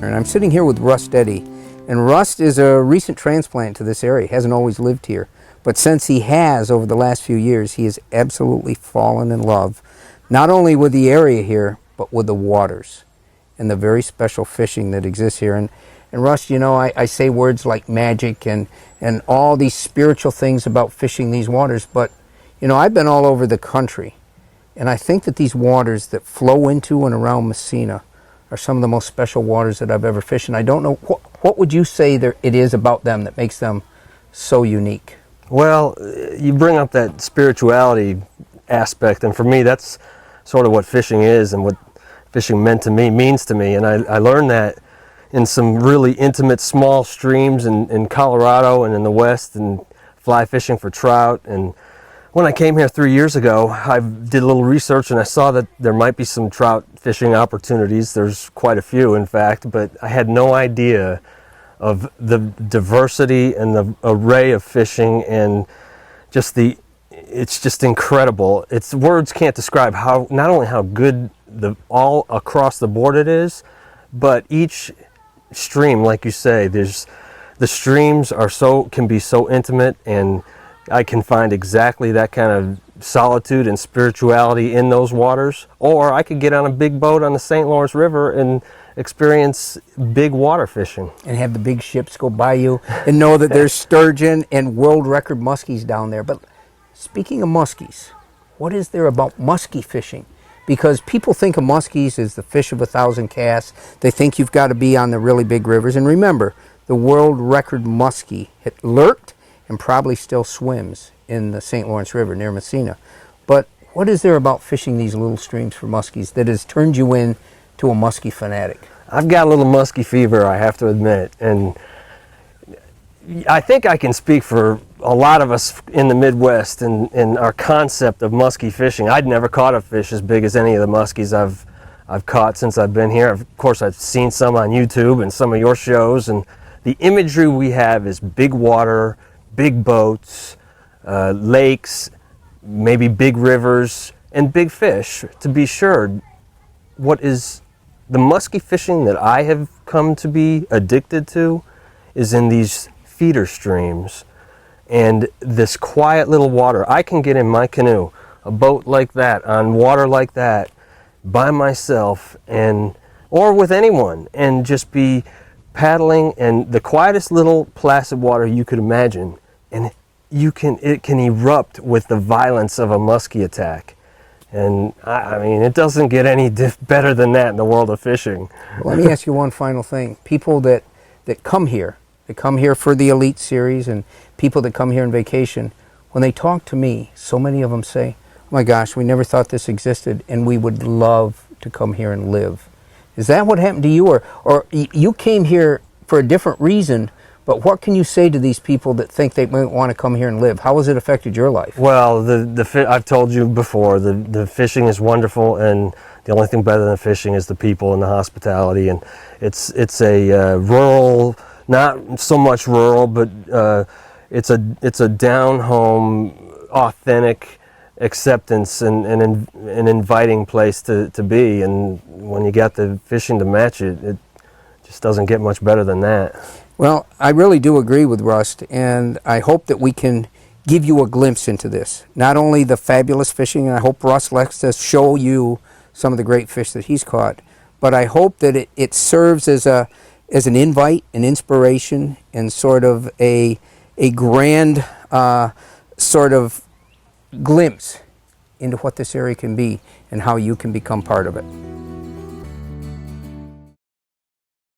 And I'm sitting here with Rust Eddy. And Rust is a recent transplant to this area. He hasn't always lived here. But since he has, over the last few years, he has absolutely fallen in love, not only with the area here, but with the waters and the very special fishing that exists here. And Rust, you know, I say words like magic and all these spiritual things about fishing these waters, but, you know, I've been all over the country, and I think that these waters that flow into and around Messina are some of the most special waters that I've ever fished. And I don't know, what would you say it is about them that makes them so unique? Well, you bring up that spirituality aspect, and for me, that's sort of what fishing is and what fishing means to me. And I learned that in some really intimate small streams in Colorado and in the West, and fly fishing for trout. And when I came here 3 years ago, I did a little research and I saw that there might be some trout fishing opportunities. There's quite a few, in fact, but I had no idea of the diversity and the array of fishing, and it's just incredible. Words can't describe how, not only how good all across the board it is, but each stream, like you say, the streams can be so intimate, and I can find exactly that kind of solitude and spirituality in those waters. Or I could get on a big boat on the St. Lawrence River and experience big water fishing. And have the big ships go by you and know that there's sturgeon and world record muskies down there. But speaking of muskies, what is there about muskie fishing? Because people think of muskies as the fish of 1,000 casts. They think you've got to be on the really big rivers. And remember, the world record muskie lurked and probably still swims in the St. Lawrence River near Messina. But what is there about fishing these little streams for muskies that has turned you in to a muskie fanatic? I've got a little muskie fever, I have to admit, and I think I can speak for a lot of us in the Midwest and our concept of muskie fishing. I'd never caught a fish as big as any of the muskies I've caught since I've been here. Of course, I've seen some on YouTube and some of your shows, and the imagery we have is big water, big boats, lakes, maybe big rivers, and big fish, to be sure. What is the muskie fishing that I have come to be addicted to is in these feeder streams and this quiet little water. I can get in my canoe, a boat like that, on water like that, by myself, or with anyone, and just be paddling in the quietest little placid water you could imagine, and it can erupt with the violence of a muskie attack. And I mean, it doesn't get any better than that in the world of fishing. Well, let me ask you one final thing. People that come here, they come here for the Elite Series, and people that come here on vacation, when they talk to me, so many of them say, oh my gosh, we never thought this existed, and we would love to come here and live. Is that what happened to you? Or you came here for a different reason, but what can you say to these people that think they might want to come here and live? How has it affected your life? Well, I've told you before, the fishing is wonderful, and the only thing better than fishing is the people and the hospitality. And it's a rural, not so much rural, but it's a down home, authentic acceptance and an inviting place to be. And when you got the fishing to match it, it just doesn't get much better than that. Well, I really do agree with Rust, and I hope that we can give you a glimpse into this. Not only the fabulous fishing, and I hope Rust lets us show you some of the great fish that he's caught, but I hope that it serves as an invite, an inspiration, and sort of a grand sort of glimpse into what this area can be and how you can become part of it.